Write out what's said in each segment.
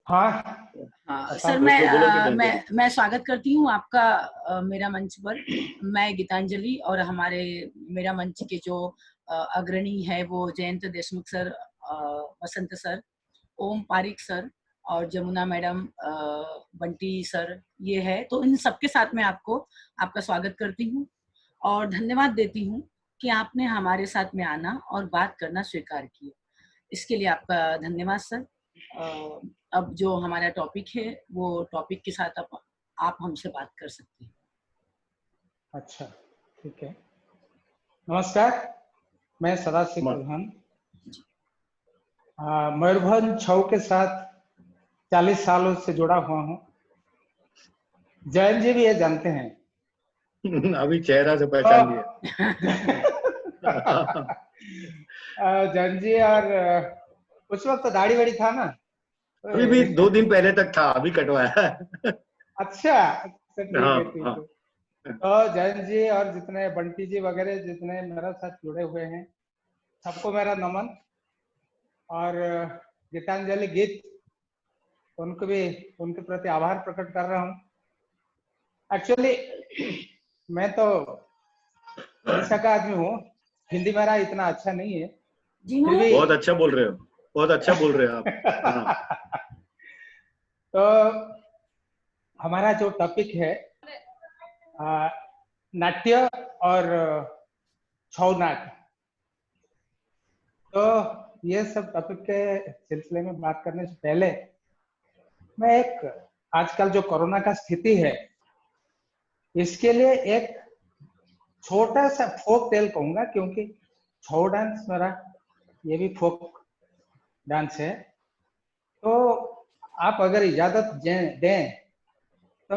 हाँ हाँ बताओ। सर, मैं स्वागत करती हूँ आपका मेरा मंच पर। मैं गीतांजलि और हमारे मेरा मंच के जो अग्रणी है वो जयंत देशमुख सर, वसंत सर, ओम पारिक सर और जमुना मैडम, बंटी सर, ये है। तो इन सबके साथ में आपका स्वागत करती हूँ और धन्यवाद देती हूँ कि आपने हमारे साथ में आना और बात करना स्वीकार किया। इसके लिए आपका धन्यवाद सर। अब जो हमारा टॉपिक है वो टॉपिक के साथ आप हमसे बात कर सकते हैं। अच्छा ठीक है। नमस्कार, मैं सदाशिव प्रधान मयूरभंज छऊ के साथ 40 सालों से जुड़ा हुआ हूँ। जयंत जी भी ये जानते हैं। अभी चेहरा से पहचान लिया। जयंत जी और उस वक्त तो दाढ़ी वाड़ी था ना? अभी भी 2 दिन पहले तक था, अभी कटवाया। अच्छा ठीक है हाँ, ठीक हाँ। है। तो जयंत जी और जितने बंटी जी वगैरह जितने मेरे साथ जुड़े हुए हैं सबको मेरा नमन। और गीतांजलि गीत उनको भी उनके प्रति आभार प्रकट कर रहा हूँ। एक्चुअली मैं तो उड़ीसा का आदमी हूँ, हिंदी मेरा इतना अच्छा नहीं है। जी फिर भी बहुत अच्छा बोल रहे हो, बहुत अच्छा बोल रहे हो आप। हाँ। तो हमारा जो टॉपिक है नाट्य और छऊ नाट, तो ये सब टॉपिक के सिलसिले में बात करने से पहले मैं एक आजकल जो कोरोना का स्थिति है इसके लिए एक छोटा सा फोक टेल कहूंगा, क्योंकि छऊ डांस मेरा ये भी फोक डांस है। तो आप अगर इजाजत दें तो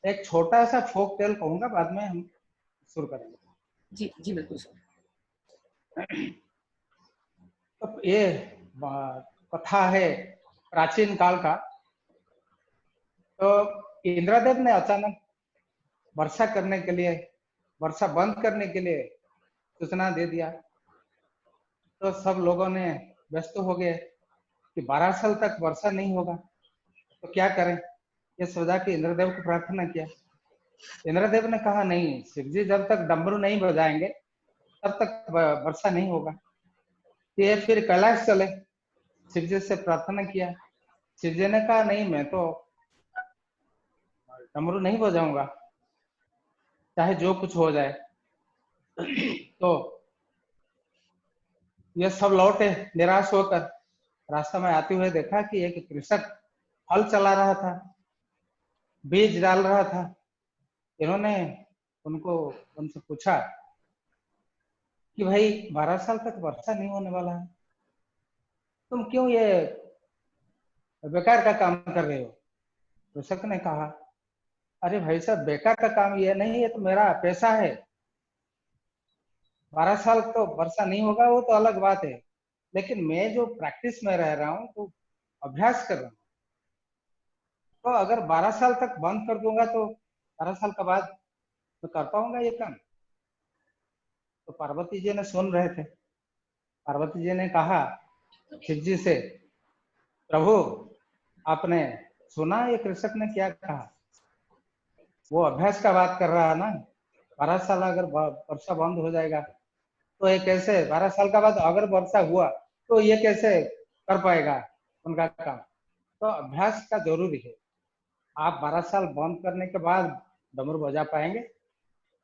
एक छोटा सा फोक टेल कहूंगा, बाद में हम शुरू करेंगे। जी जी बिल्कुल सर। तो ये कथा है प्राचीन काल का। तो इंद्रदेव ने अचानक वर्षा करने के लिए, वर्षा बंद करने के लिए सूचना दे दिया। तो सब लोगों ने व्यस्त हो गए कि 12 साल तक वर्षा नहीं होगा, तो क्या करें। ये सोचा कि इंद्रदेव को प्रार्थना किया। इंद्रदेव ने कहा नहीं, शिव जी जब तक डमरू नहीं बजाएंगे तब तक वर्षा नहीं होगा। ये फिर कैलाश चले, शिव जी से प्रार्थना किया। शिव जी ने कहा नहीं, मैं तो डमरू नहीं बजाऊंगा चाहे जो कुछ हो जाए। तो ये सब लौटे निराश होकर। रास्ता में आते हुए देखा कि एक कृषक हल चला रहा था, बीज डाल रहा था। इन्होंने उनसे पूछा कि भाई 12 साल तक वर्षा नहीं होने वाला है, तुम क्यों ये बेकार का काम कर रहे हो। कृषक ने कहा अरे भाई साहब, बेकार का काम ये नहीं है, तो मेरा पैसा है। 12 साल तो वर्षा नहीं होगा वो तो अलग बात है, लेकिन मैं जो प्रैक्टिस में रह रहा हूँ तो अभ्यास कर रहा हूँ। तो अगर 12 साल तक बंद कर दूंगा तो 12 साल के बाद मैं कर पाऊंगा ये काम। तो पार्वती जी ने सुन रहे थे। पार्वती जी ने कहा शिव जी से, प्रभु आपने सुना ये कृषक ने क्या कहा, वो अभ्यास का बात कर रहा है ना। 12 साल अगर वर्षा बंद हो जाएगा तो ये कैसे, 12 साल का बाद अगर वर्षा हुआ तो ये कैसे कर पाएगा उनका काम। तो अभ्यास का जरूरी है। आप 12 साल बंद करने के बाद डमरू बजा पाएंगे।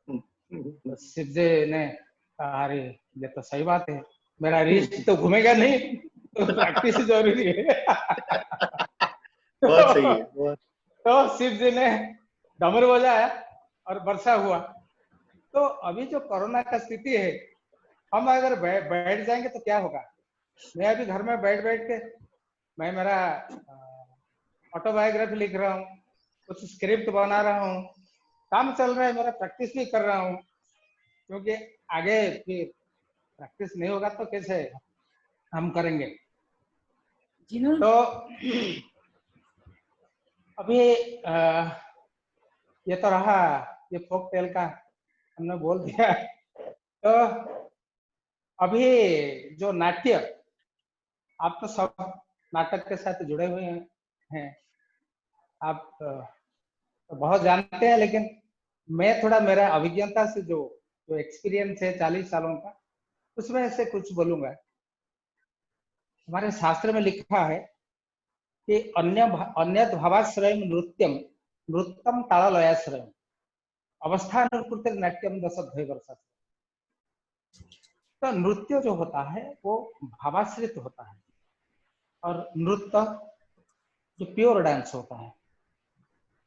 तो शिव जी ने कहा अरे ये तो सही बात है, मेरा रिस्ट तो घूमेगा नहीं, तो प्रैक्टिस जरूरी है। बहुत सही है। तो शिव जी ने डमरू बजाया और वर्षा हुआ। तो अभी जो कोरोना का स्थिति है, हम अगर बैठ जाएंगे तो क्या होगा। मैं अभी घर में बैठ बैठ के मैं मेरा ऑटोबायोग्राफी लिख रहा हूँ, कुछ स्क्रिप्ट बना रहा हूँ, काम चल रहा है मेरा, प्रैक्टिस भी कर रहा हूँ। क्योंकि आगे फिर प्रैक्टिस नहीं होगा तो कैसे हम करेंगे। तो अभी ये तो रहा, ये फोक टेल का हमने बोल दिया। तो अभी जो नाट्य, आप तो सब नाटक के साथ जुड़े हुए हैं, हैं, आप तो बहुत जानते हैं, लेकिन मैं थोड़ा मेरा अभिज्ञता से जो जो एक्सपीरियंस है 40 सालों का, उसमें से कुछ बोलूंगा। हमारे शास्त्र में लिखा है कि अन्यत भावाश्रयम नृत्यम नृत्यम ताललयाश्रयम अवस्थानुकृत नाट्यम दशद्वय वर्ष। तो नृत्य जो होता है वो भावाश्रित होता है, और नृत्य जो प्योर डांस होता है,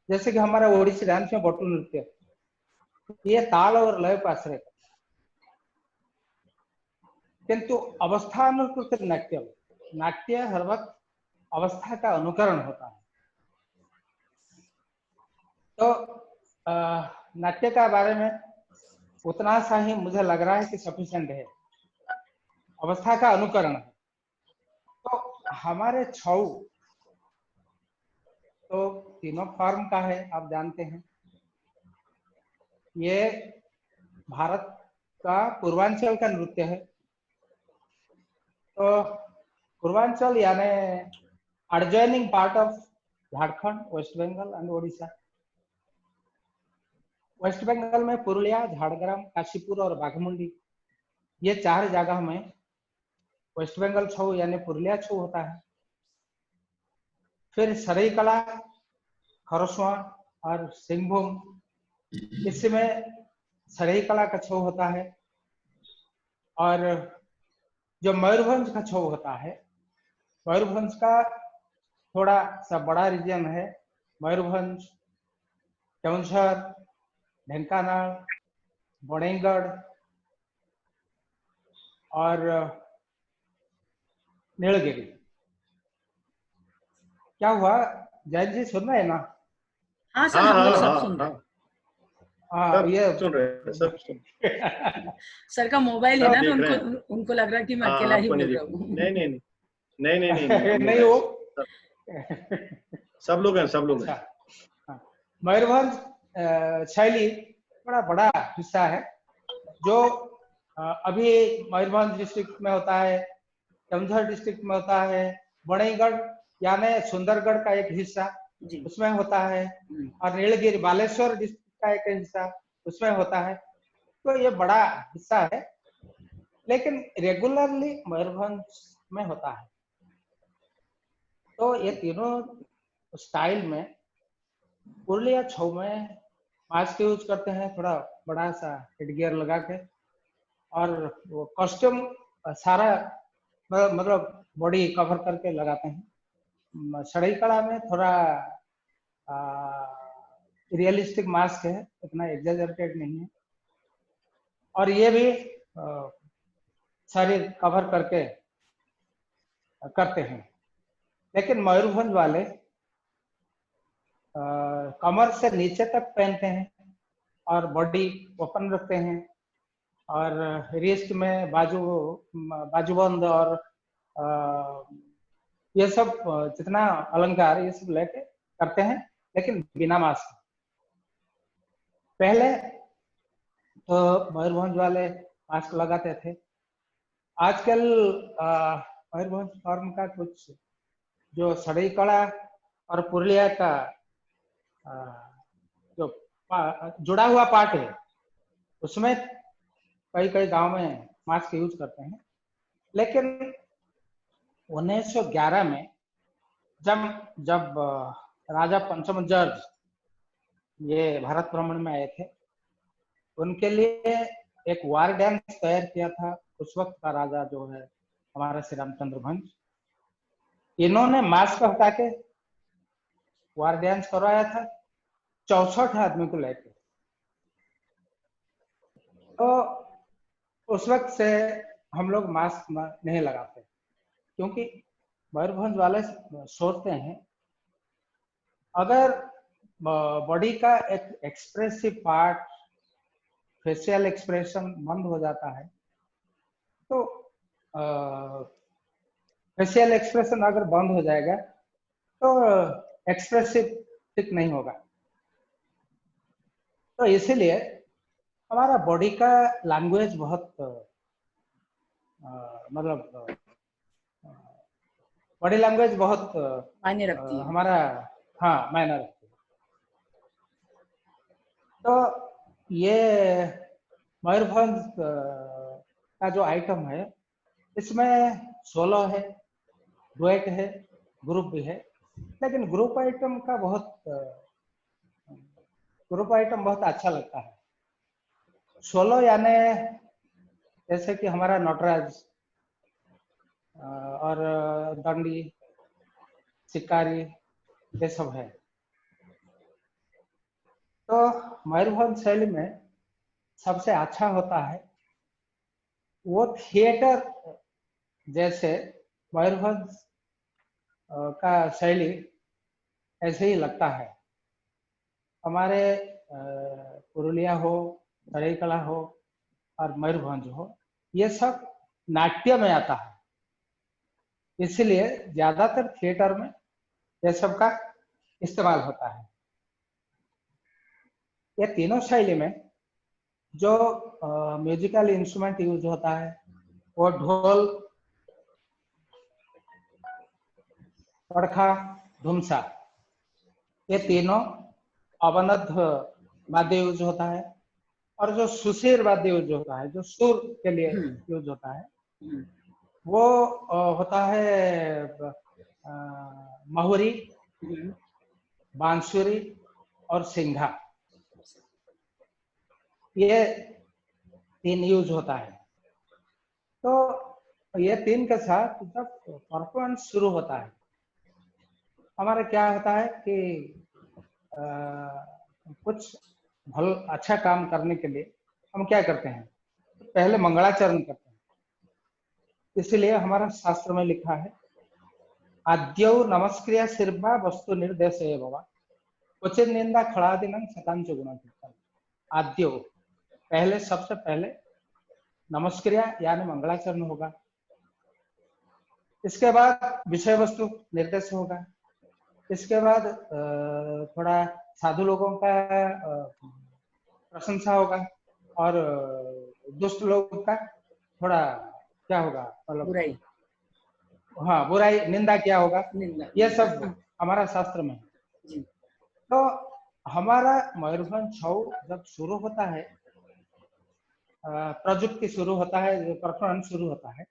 जैसे कि हमारा ओडिसी डांस में बटू नृत्य, ये ताल और लय पर आश्रय करता है। किंतु अवस्थानुकृत नाट्य, नाट्य हर वक्त अवस्था का अनुकरण होता है। तो नाट्य का बारे में उतना सा ही मुझे लग रहा है कि सफिशिएंट है, अवस्था का अनुकरण है। तो हमारे छऊ तो तीनों फॉर्म का है, आप जानते हैं। ये भारत का पूर्वांचल का नृत्य है। तो पूर्वांचल यानी adjoining part of Jharkhand, West Bengal and Odisha. West Bengal में पुरुलिया, झाड़ग्राम, काशीपुर और बाघमुंडी, ये 4 जगह में वेस्ट बंगाल छऊ यानी पुरुलिया छऊ होता है। फिर सरायकला, खरसुआ और सिंहभूम, इसमें सरायकला का छऊ होता है। और जो मयूरभंज का छऊ होता है, मयूरभंज का थोड़ा सा बड़ा रीजन है। मयूरभंज, केवंझर, ढेंकानाल, बड़ेंगढ़ और नीलगिरी। क्या हुआ जैन जी, सुन रहे हैं ना? हाँ सर, हाँ हम लोग हाँ सब हाँ सुन रहे हाँ, हैं। हाँ, सब ये सुन रहे हैं, सब सुन सर का मोबाइल है सब ना, तो देख रहे हैं। उनको लग रहा है कि मैं हाँ, अकेला ही आपको नहीं बोल दिख रहा हूँ। नहीं नहीं नहीं नहीं नहीं नहीं नहीं, हम लोग नहीं हैं, हो। सब लोग हैं, सब लोग अच्छा, हैं। हाँ। मयूरभंज शैली बड़ा बड़ा हिस्सा है, जो अभी मयूरभंज डिस्ट्रिक्ट में होता है, केवंझर डिस्ट्रिक्ट में होता है, बड़ेगढ़ यानी सुंदरगढ़ का एक हिस्सा जी। उसमें होता है, और नीलगिरी बालेश्वर डिस्ट्रिक्ट का एक हिस्सा उसमें होता है। तो ये बड़ा हिस्सा है, लेकिन रेगुलरली मयूरभंज में होता है। तो ये तीनों स्टाइल में पुरुलिया छऊ में मास्क यूज करते हैं, थोड़ा बड़ा सा हेडगियर लगा के, और वो कॉस्ट्यूम सारा मतलब बॉडी कवर करके लगाते हैं। सरायकला में थोड़ा रियलिस्टिक मास्क है, इतना एग्जैजरेटेड नहीं है, और ये भी शरीर कवर करके करते हैं। लेकिन मयूरभंज वाले कमर से नीचे तक पहनते हैं और बॉडी ओपन रखते हैं, और रिस्ट में बाजूबंद और ये सब जितना अलंकार ये सब लेके करते हैं, लेकिन बिना मास्क। पहले तो मयूरभंज वाले मास्क लगाते थे। आजकल मयूरभंज फॉर्म का कुछ जो सरायकला और पुरुलिया का जो जुड़ा हुआ पार्ट है, उसमें कई कई गांव में मास्क यूज करते हैं। लेकिन 1911 में जब जब राजा पंचम जॉर्ज ये भारत भ्रमण में आए थे, उनके लिए एक वार डांस तैयार किया था उस वक्त का राजा जो है हमारा श्री रामचंद्र भंज। इन्होंने मास्क हटा के वार डांस करवाया था 64 आदमी को लेकर। तो उस वक्त से हम लोग मास्क नहीं लगाते, क्योंकि मयूरभंज वाले सोचते हैं अगर बॉडी का एक एक्सप्रेसिव पार्ट, फेशियल एक्सप्रेशन बंद हो जाता है, तो फेशियल एक्सप्रेशन अगर बंद हो जाएगा तो एक्सप्रेसिव ठीक नहीं होगा। तो इसीलिए हमारा बॉडी का लैंग्वेज बहुत मतलब बॉडी लैंग्वेज बहुत मायने रखती है। हमारा हाँ मायने रखती है। तो ये मयूरभंज का जो आइटम है इसमें सोलो है, डुएट है, ग्रुप भी है, लेकिन ग्रुप आइटम बहुत अच्छा लगता है। सोलो यानी जैसे कि हमारा नटराज और दंडी, शिकारी, ये सब है। तो मयूरभंज शैली में सबसे अच्छा होता है वो थिएटर जैसे मयूरभंज का शैली ऐसे ही लगता है। हमारे पुरुलिया हो, सरायकला हो और मयूरभंज हो, ये सब नाट्य में आता है, इसलिए ज्यादातर थिएटर में ये सब का इस्तेमाल होता है। ये तीनों शैली में जो म्यूजिकल इंस्ट्रूमेंट यूज होता है वो ढोल, पड़खा, धुमसा, ये तीनों अवनद्ध वाद्य यूज होता है। और जो सुशीर वाद्य यूज होता है, जो सुर के लिए यूज होता है, वो होता है महुरी, बांसुरी और सिंघा, ये तीन यूज होता है। तो ये तीन के साथ जब परफॉर्मेंस शुरू होता है, हमारा क्या होता है कि कुछ अच्छा काम करने के लिए हम क्या करते हैं, पहले मंगलाचरण करते हैं। इसलिए हमारा शास्त्र में लिखा है आद्यौ नमस्क्रिया शीर्षा वस्तु निर्देश बाबा क्वचित निंदा खड़ादिनं शतांश गुणा। आद्यौ पहले, सबसे पहले नमस्क्रिया यानी मंगलाचरण होगा, इसके बाद विषय वस्तु निर्देश होगा, इसके बाद थोड़ा साधु लोगों का प्रशंसा होगा और दुष्ट लोगों का थोड़ा क्या होगा, मतलब बुराई, हाँ बुराई, निंदा क्या होगा, निंदा, ये सब हमारा शास्त्र में है। तो हमारा मयूरभंज छऊ जब शुरू होता है, प्रजुक्ति शुरू होता है, परफॉर्मेंस शुरू होता है,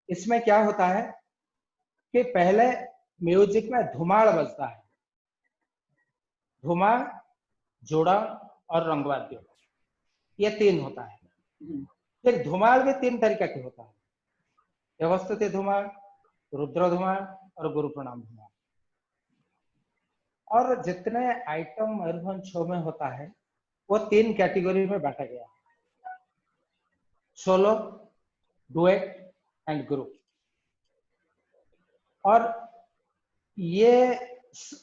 इसमें क्या होता है कि पहले म्यूजिक में धुमाड़ बजता है। धुमाड़, जोड़ा और रंगवाद्य, ये तीन होता है। एक धुमाड़ भी तीन तरीके के होता है, व्यवस्थित धुमाड़, रुद्र धुमाड़ और गुरु प्रणाम धुमाड़। और जितने आइटम मयूरभंज छऊ में होता है वो तीन कैटेगरी में बांटा गया है, सोलो, डुएट एंड ग्रुप। और ये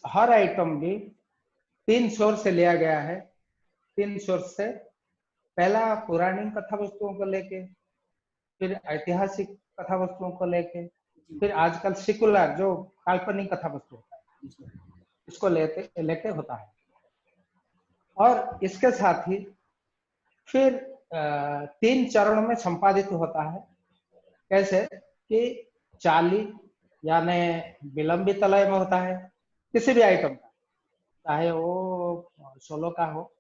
हर आइटम भी तीन सोर्स से लिया गया है। तीन सोर्स से, पहला पौराणिक कथा वस्तुओं को लेके, फिर ऐतिहासिक कथा वस्तुओं को लेके, फिर आजकल सेकुलर जो काल्पनिक कथा वस्तु होता है इसको लेके होता है। और इसके साथ ही फिर तीन चरण में संपादित होता है। कैसे कि चाली यानी विलंबित लय में होता है किसी भी आइटम का, चाहे वो सोलो का हो,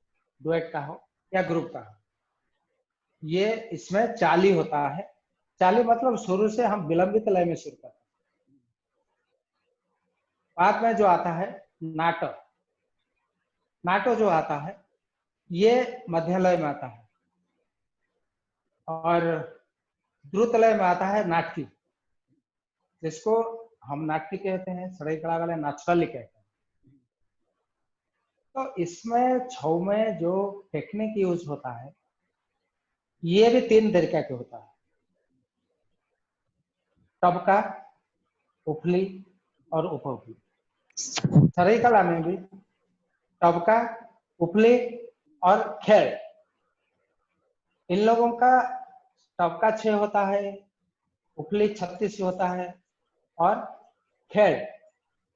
डुएट का हो या ग्रुप का हो, ये इसमें चाली होता है। चाली मतलब शुरू से हम विलंबित लय में शुरू करते हैं। बाद में जो आता है नाटो, नाटो जो आता है ये मध्य लय में आता है। और द्रुत लय में आता है नाटकी, जिसको हम नाटकी कहते हैं, सरायकला वाले नाचवाली कहते हैं। तो इसमें छऊ में जो टेक्निक यूज होता है ये भी तीन तरीके के होता है, टबका, उफली और उपउफली। सरायकला में भी टबका, उफली और खेल, इन लोगों का टबका 6 होता है, उफली 36 होता है और खेल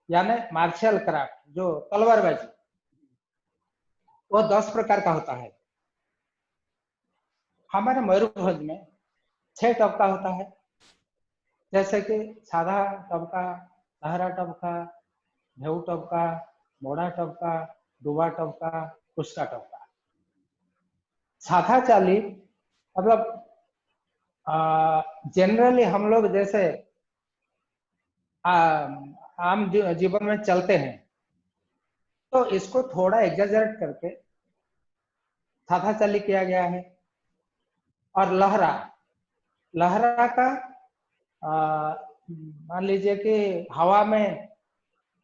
यानी मार्शल क्राफ्ट जो तलवारबाजी वो 10 प्रकार का होता है। हमारे मयूरभंज में 6 टबका होता है, जैसे कि साधा टबका, लहरा टबका, ढेउ टबका, मोड़ा टबका, डूबा टबका, उसका टबका। साधा चाली मतलब जनरली हम लोग जैसे आम जीवन में चलते हैं, तो इसको थोड़ा एग्जैजरेट करके साधा चाली किया गया है। और लहरा, लहरा का मान लीजिए कि हवा में,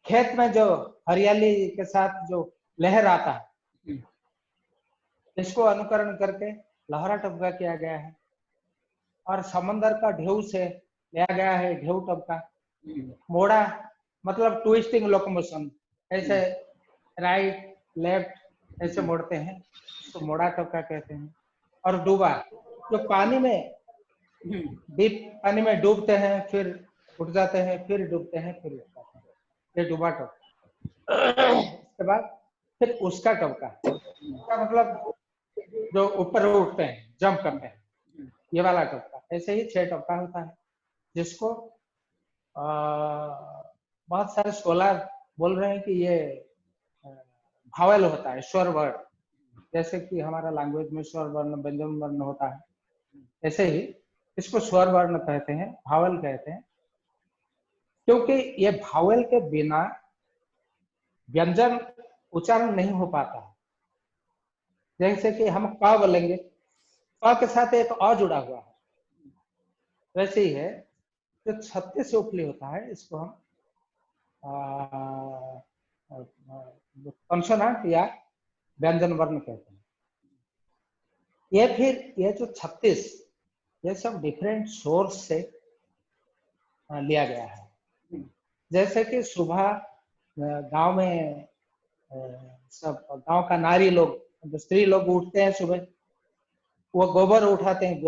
खेत में जो हरियाली के साथ जो लहर आता है, इसको अनुकरण करके लहरा टबका किया गया है। और समंदर का ढेउ से लिया गया है ढेउ टबका। मोड़ा मतलब ट्विस्टिंग लोकोमोशन, ऐसे राइट लेफ्ट ऐसे मोड़ते हैं, तो मोड़ा टबका कहते हैं। और डूबा, जो पानी में डीप पानी में डूबते हैं, फिर उठ जाते हैं, फिर डूबते हैं, फिर उठ जाते हैं, ये डूबा टबका। इसके बाद फिर उसका टबका, उसका मतलब जो ऊपर उठते हैं, जंप करते हैं, ये वाला टबका। ऐसे ही 6 टबका होता है, जिसको बहुत सारे स्कॉलर बोल रहे हैं कि ये भावेल होता है, स्वर वर्ण। जैसे कि हमारा लैंग्वेज में स्वर वर्ण व्यंजन वर्ण होता है, ऐसे ही इसको स्वर वर्ण कहते हैं, भावेल कहते हैं, क्योंकि ये भावेल के बिना व्यंजन उच्चारण नहीं हो पाता। जैसे कि हम क बोलेंगे, क के साथ एक अ जुड़ा हुआ है, वैसे ही है जो 36 से उपली होता है, इसको हम कॉन्सोनेंट या व्यंजन वर्ण कहते हैं। ये फिर ये जो 36, ये सब डिफरेंट सोर्स से लिया गया है। जैसे कि सुबह गांव में सब गांव का नारी लोग, जो स्त्री लोग उठते हैं सुबह, वो गोबर उठाते हैं,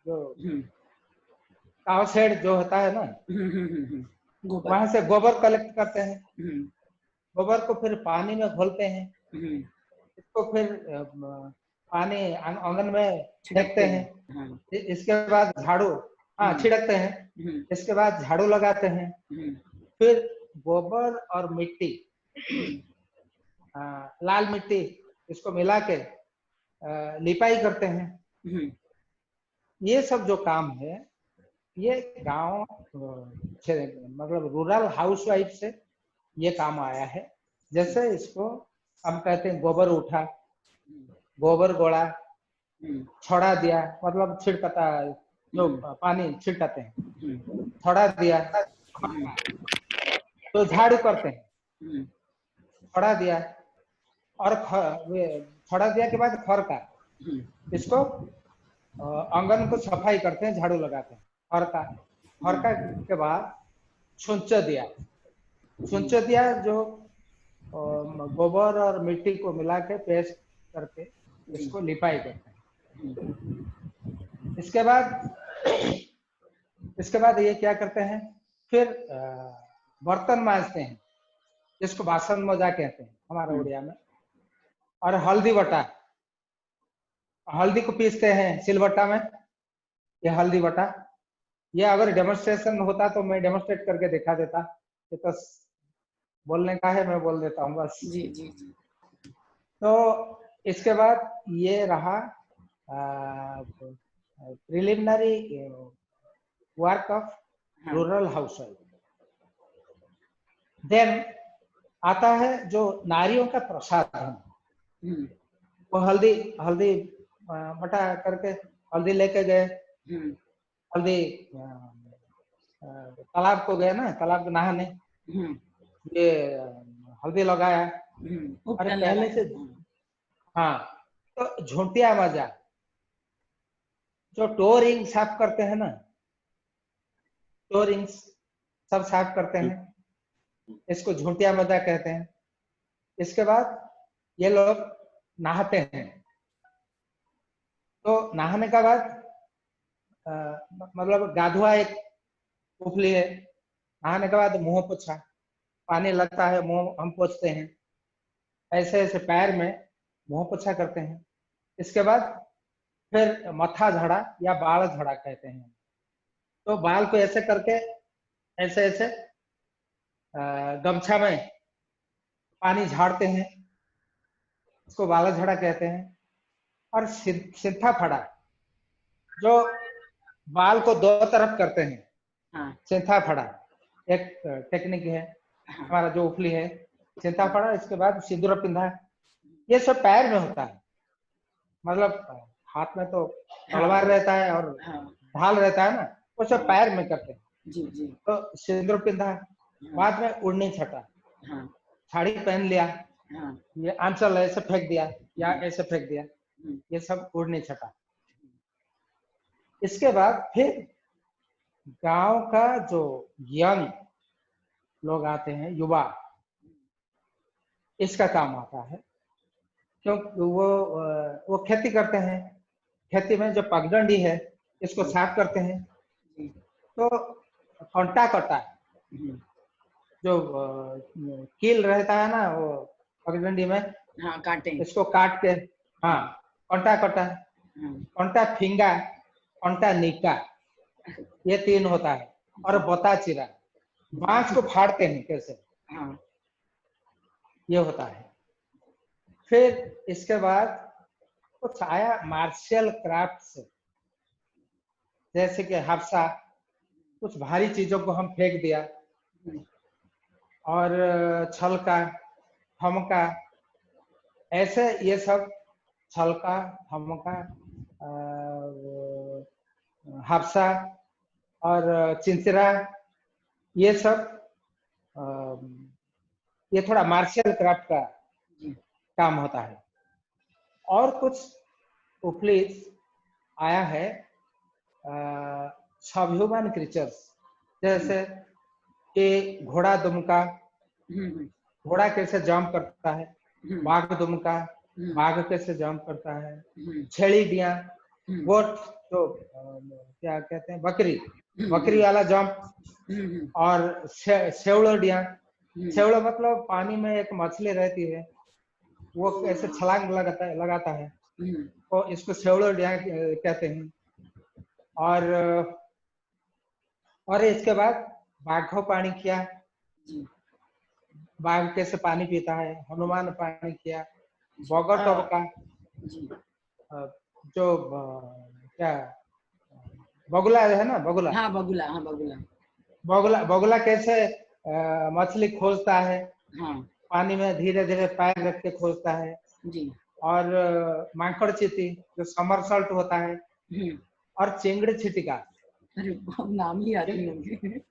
जो काव शेड जो होता है ना, वहां से गोबर कलेक्ट करते हैं। गोबर को फिर पानी में घोलते हैं, इसको फिर पानी आंगन में फेंकते हैं। इसके बाद झाड़ू, छिड़कते हैं। इसके बाद झाड़ू लगाते हैं। फिर गोबर और मिट्टी, लाल मिट्टी, इसको मिला के लिपाई करते हैं। ये सब जो काम है, ये गांव मतलब रूरल हाउसवाइफ से ये काम आया है। जैसे इसको हम कहते हैं गोबर उठा, गोबर गोड़ा, छोड़ा दिया, मतलब छिड़कता, जो पानी छिड़काते हैं, छोड़ा दिया तो झाड़ू करते हैं, छोड़ा दिया, और छोड़ा दिया के बाद खर का, इसको आंगन को सफाई करते हैं, झाड़ू लगाते हैं। खर का के बाद छुंच दिया, छुंच दिया जो गोबर और मिट्टी को मिला के पेस्ट करके इसको लिपाई करते हैं। इसके बाद ये क्या करते हैं, फिर बर्तन मांजते हैं, जिसको बासन मजा कहते हैं हमारा उड़िया में। और हल्दी बटा, हल्दी को पीसते हैं सिलबट्टा में, ये हल्दी बटा। ये अगर डेमोन्स्ट्रेशन होता तो मैं डेमोन्स्ट्रेट करके दिखा देता, ये तो बोलने का है, मैं बोल देता हूँ बस। जी जी जी। तो इसके बाद ये रहा preliminary work of rural housewife. Then आता है जो नारियों का प्रसाधन, वो हल्दी बटा करके हल्दी लेके गए, हल्दी तालाब को गए ना, तालाब नहाने, ये हल्दी लगाया। अरे पहले से, हाँ, तो झुंटिया मजा, जो टो रिंग साफ करते हैं ना, टो रिंग्स सब साफ करते हैं, इसको झुंटिया मजा कहते हैं। इसके बाद ये लोग नहाते हैं, तो नहाने का बाद मतलब गाधुआ एक उपली है, नहाने के बाद मुंह पोछा, पानी लगता है, मुंह हम पोछते हैं, ऐसे ऐसे पैर में मुंह पोछा करते हैं। इसके बाद फिर मथा झड़ा या बाल झड़ा कहते हैं, तो बाल को ऐसे करके ऐसे ऐसे गमछा में पानी झाड़ते हैं, इसको बाला झाड़ा कहते हैं। और सिद्धा फड़ा, जो बाल को दो तरफ करते हैं, हाँ सिद्धा फड़ा एक टेक्निक है हाँ हमारा, जो उफली है सिद्धा फड़ा। इसके बाद सिंदूर पिंधा, ये सब पैर में होता है। मतलब हाथ में तो तलवार रहता है और हाँ ढाल रहता है ना, वो सब पैर में करते हैं। जी जी तो सिंदूर पिंधा, बाद में उड़नी छटा, हाँ साड़ी पहन लिया, हाँ ये आंचल ऐसे फेंक दिया या ऐसे फेंक दिया, ये सब उड़नी छटा। इसके बाद फिर गांव का जो यंग लोग आते हैं, युवा, इसका काम आता है। क्योंकि वो खेती करते हैं, खेती में जो पगडंडी है इसको साफ करते हैं। तो कंटा कटा, जो कील रहता है ना वो पगडंडी में, हाँ काटे इसको काट के, हाँ कंटा कटा, कंटा फिंगा, कंटा निका, ये तीन होता है। और बोता चिरा, बांस को फाड़ते हैं कैसे, हाँ ये होता है। फिर इसके बाद कुछ आया मार्शल क्राफ्ट से, जैसे कि हाफसा, कुछ भारी चीजों को हम फेंक दिया, और छलका, थमका, ऐसे ये सब छलका, थमका, हाफसा और चिंचिरा, ये सब ये थोड़ा मार्शल क्राफ्ट का काम होता है। और कुछ उपलीज आया है सबह्यूमन क्रीचर्स, जैसे कि घोड़ा दुमका, घोड़ा कैसे जंप करता है, बाघ दुमका, बाघ कैसे जंप करता है, छेड़ी डिया, गोट तो क्या कहते हैं, बकरी, बकरी वाला जंप, और सेवड़ो डिया, सेवड़ो मतलब पानी में एक मछली रहती है, वो कैसे छलांग लगाता है, तो इसको सेवड़ो डिया कहते हैं। और इसके बाद बाघों पानी किया, बाघ कैसे पानी पीता है, हनुमान पानी किया, बगर टबका, जो क्या बगुला है ना, बगुला, हाँ बगुला, हाँ बगुला, बगुला बगुला कैसे मछली खोजता है, हाँ पानी में धीरे धीरे पैर रख के खोजता है। जी और माकड़ चीती जो समरसल्ट होता है, और चिंगड़ी छिटिका, अरे बहुत नाम ही आते होंगे।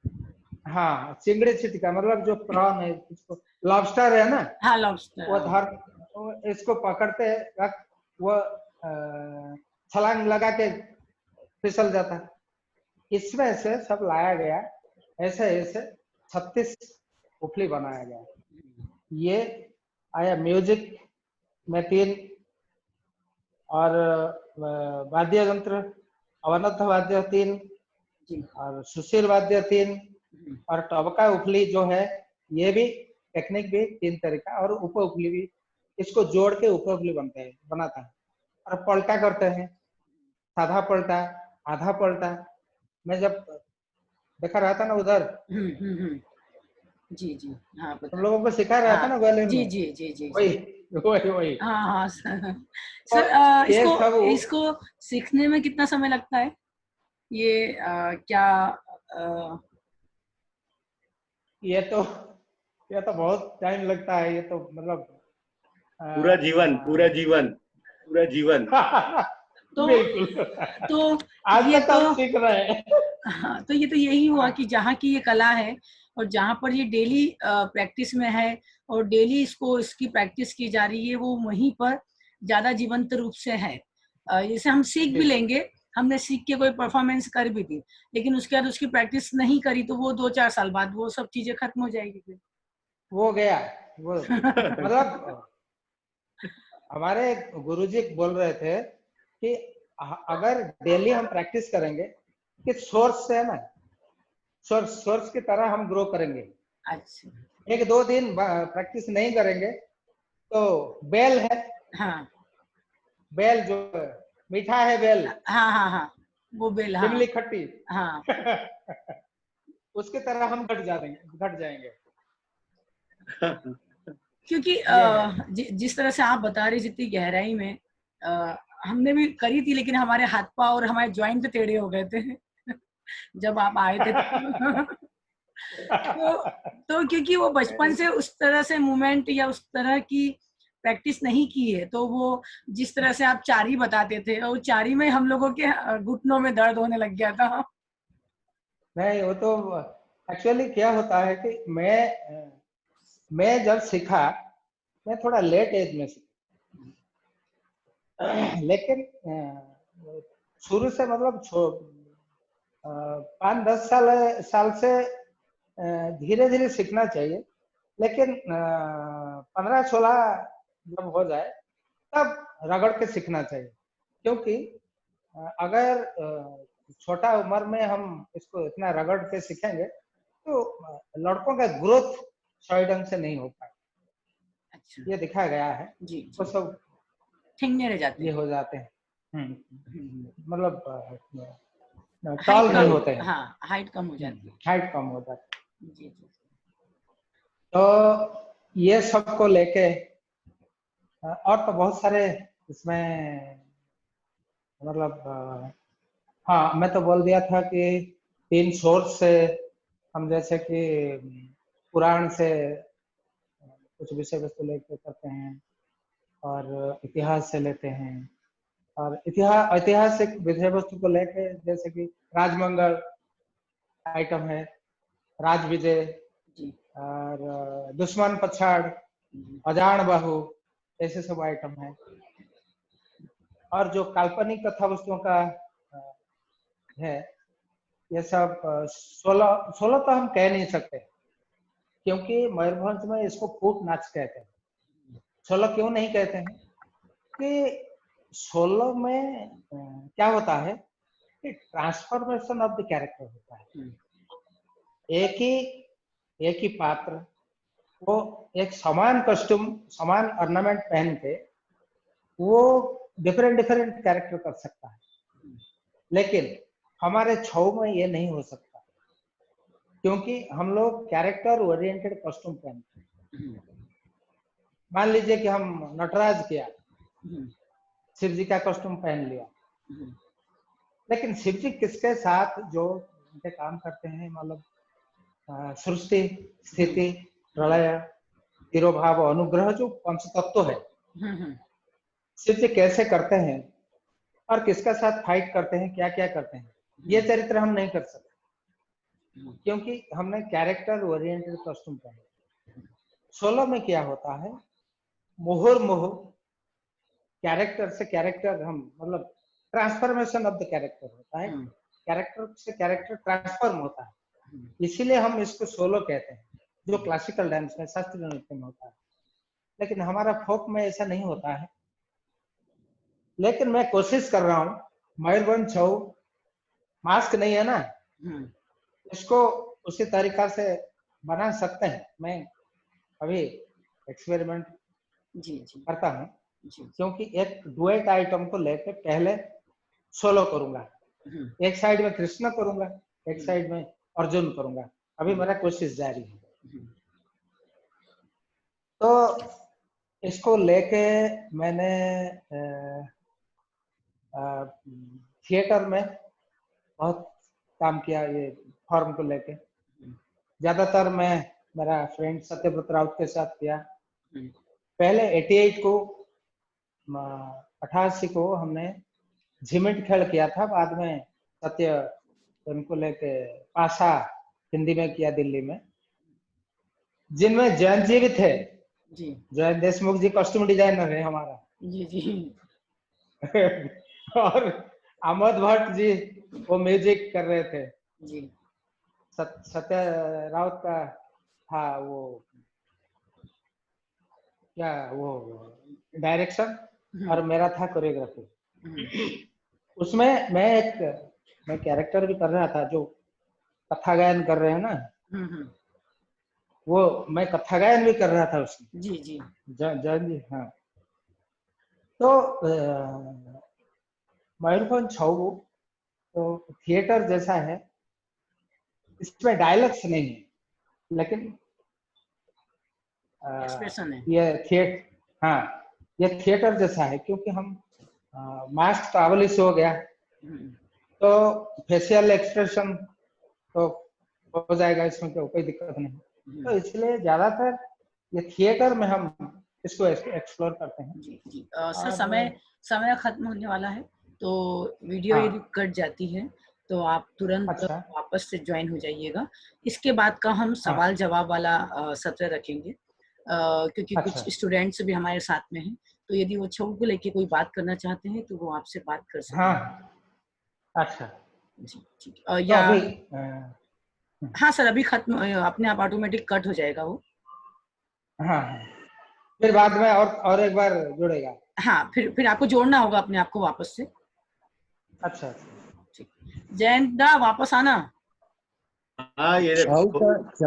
हाँ चिंगड़ी छिटिका मतलब जो प्रॉन है, इसको लॉबस्टर है ना, हाँ लॉबस्टर, वो इसको पकड़ते वक्त वो छलांग लगा के फिसल जाता है। इसमें से सब लाया गया, ऐसे ऐसे 36 उफली बनाया गया। ये आया म्यूजिक में 3, और वाद्य यंत्र अवनत वाद्य 3, और सुशील वाद्य 3, और टबका उफली जो है ये भी टेक्निक भी 3 तरीका, और उप उफली भी, इसको जोड़ के उप उफली बनाता है। और पलटा करते हैं, साधा पलटा, आधा पलटा। मैं जब देखा रहा था ना उधर, जी जी हाँ तुम लोगों को सिखा रहा था ना ग्वालियर जी में, जी जी जी वही वही वही। हाँ हाँ सर, ये सब इसको सीखने में कितना समय लगता है? ये क्या ये तो बहुत टाइम लगता है, ये तो मतलब पूरा जीवन, पूरा जीवन, पूरा जीवन। तो बिल्कुल। तो आज ये तक तो हम सीख रहे हैं। हाँ, तो ये तो यही हुआ कि जहाँ की ये कला है और जहाँ पर ये डेली प्रैक्टिस में है और डेली इसकी प्रैक्टिस की जा रही है, वो वहीं पर ज्यादा जीवंत रूप से है। जैसे हम सीख भी लेंगे, हमने सीख के कोई परफॉर्मेंस कर भी दी, लेकिन उसके बाद उसकी प्रैक्टिस नहीं करी तो वो 2-4 साल बाद वो सब चीजें खत्म हो जाएगी फिर। वो गया वो मतलब हमारे गुरुजी बोल रहे थे कि अगर डेली हम प्रैक्टिस करेंगे कि सोर्स से है ना, सोर्स की तरह हम ग्रो करेंगे। अच्छा 1-2 दिन प्रैक्टिस नहीं करेंगे तो बेल है, हाँ बेल जो मीठा है बेल, हाँ हाँ हाँ वो बेल, हाँ इमली खट्टी हाँ उसकी तरह हम घट जाएंगे। क्योंकि ये है। जिस तरह से आप बता रहे, जितनी गहराई में हमने भी करी थी, लेकिन हमारे हाथ पांव और हमारे ज्वाइंट टेढ़े हो गए थे जब आप आए थे तो क्योंकि वो बचपन से उस तरह से मूवमेंट या उस तरह की प्रैक्टिस नहीं की है, तो वो जिस तरह से आप चारी बताते थे, और चारी में हम लोगों के घुटनों में दर्द होने लग गया था। नहीं, वो तो एक्चुअली क्या होता है कि मैं जब सीखा, मैं थोड़ा लेट एज में सीखा, लेकिन शुरू से मतलब 5-10 साल से धीरे धीरे सीखना चाहिए। लेकिन 15-16 जब हो जाए तब रगड़ के सीखना चाहिए, क्योंकि अगर छोटा उम्र में हम इसको इतना रगड़ के सीखेंगे तो लड़कों का ग्रोथ सही ढंग से नहीं हो पाए। अच्छा, ये दिखाया गया है। जी वो जी, सब ठिंगने रह जाते ये हैं, हो जाते हैं, मतलब हाइट टॉल नहीं कम, होते हैं, हाँ हाइट कम हो जाती है। हाइट कम हो जाती जी जी, है। तो ये सब को लेके और तो बहुत सारे इसमें मतलब हाँ, मैं तो बोल दिया था कि 3 सोर्स से हम, जैसे कि पुराण से कुछ विषय वस्तु लेके करते हैं, और इतिहास से लेते हैं, और ऐतिहासिक विषय वस्तु को लेके जैसे कि राजमंगल आइटम है, राज विजय, जी और दुश्मन पछाड़, जी, अजान बाहु, ऐसे सब आइटम है। और जो काल्पनिक कथा वस्तुओं का है, ये सब 16 तो हम कह नहीं सकते, क्योंकि मयूरभंज में इसको फूट नाच कहते हैं। 16 क्यों नहीं कहते हैं कि 16 में क्या होता है कि ट्रांसफॉर्मेशन ऑफ द कैरेक्टर होता है। एक ही एक ही पात्र वो एक समान कॉस्ट्यूम, समान ऑर्नामेंट पहन के वो डिफरेंट डिफरेंट कैरेक्टर कर सकता है, लेकिन हमारे छौ में ये नहीं हो सकता, क्योंकि हम लोग कैरेक्टर ओरिएंटेड कॉस्ट्यूम पहनते हैं। मान लीजिए कि हम नटराज किया, शिव जी का कॉस्ट्यूम पहन लिया, लेकिन शिव जी किसके साथ जो उनके काम करते हैं, मतलब सृष्टि, स्थिति, प्रलय, तिरोभाव, अनुग्रह, जो पंच तत्व है, शिव जी कैसे करते हैं और किसका साथ फाइट करते हैं, क्या क्या करते हैं, ये चरित्र हम नहीं कर सकते, क्योंकि हमने कैरेक्टर ओरिएंटेड कॉस्ट्यूम पहना। 16 में क्या होता है, मुहुर्मुहु कैरेक्टर से कैरेक्टर, हम मतलब ट्रांसफॉर्मेशन ऑफ द कैरेक्टर होता है, कैरेक्टर से कैरेक्टर ट्रांसफॉर्म होता है, इसीलिए हम इसको 16 कहते हैं, जो क्लासिकल डांस में, शास्त्रीय नृत्य में होता है। लेकिन हमारा फोक में ऐसा नहीं होता है। लेकिन मैं कोशिश कर रहा हूँ, मयूरभंज छऊ मास्क नहीं है ना, इसको उसी तरीका से बना सकते हैं। मैं अभी एक्सपेरिमेंट जी जी करता हूँ, जी, क्योंकि एक डुएट आइटम को लेकर पहले सोलो करूंगा, एक साइड में कृष्ण करूंगा, एक साइड में अर्जुन करूंगा। अभी मेरा कोशिश जारी है। तो इसको लेके मैंने थिएटर में बहुत काम किया, ये फॉर्म को लेके। ज्यादातर मैं मेरा फ्रेंड सत्यव्रत राउत के साथ किया। पहले 88 को 88 को हमने झिमिट खेल किया था, बाद में सत्य उनको लेके पासा हिंदी में किया दिल्ली में, जिनमें जयंत जी भी थे। जी जयंत देशमुख जी कॉस्ट्यूम डिजाइनर है हमारा जी जी, और अमोद भट्ट जी वो म्यूजिक कर रहे थे। जी सत्य राउत का था वो, क्या वो डायरेक्शन, और मेरा था कोरियोग्राफी। उसमें मैं कैरेक्टर भी कर रहा था, जो कथा गायन कर रहे हैं ना, वो मैं कथा गायन भी कर रहा था उसमें। जी जी, जयंत जी, हाँ। तो मयूरभंज छऊ तो थिएटर जैसा है, इसमें डायलॉग्स नहीं है, लेकिन एक्सप्रेशन है। हाँ, ये थिएटर जैसा है, क्योंकि हम मास ट्रैवलिस्ट हो गया तो फेशियल एक्सप्रेशन तो हो जाएगा, इसमें तो कोई दिक्कत नहीं। तो इसलिए ज्यादातर ये थिएटर में हम इसको एक्सप्लोर करते हैं। जी जी। सर समय खत्म होने वाला है, तो वीडियो हाँ। यदि कट जाती है तो आप तुरंत अच्छा। वापस से ज्वाइन हो जाइएगा। इसके बाद का हम सवाल जवाब वाला सत्र रखेंगे, क्योंकि अच्छा। कुछ स्टूडेंट्स भी हमारे साथ में हैं, तो यदि वो छऊ को लेके कोई बात करना चाहते हैं तो वो आपसे बात कर सकते हैं। हाँ। अच्छा। जी ठीक। तो या अभी हाँ सर, अभी खत्म, अपने आप ऑटोमेटिक कट हो जाएगा वो। हाँ, फिर बाद में और एक बार जुड़ेगा। हाँ, फिर आपको जोड़ना होगा अपने आप को वापस से। अच्छा। ठीक। जयंत दा वापस आना। हाँ ये देखो।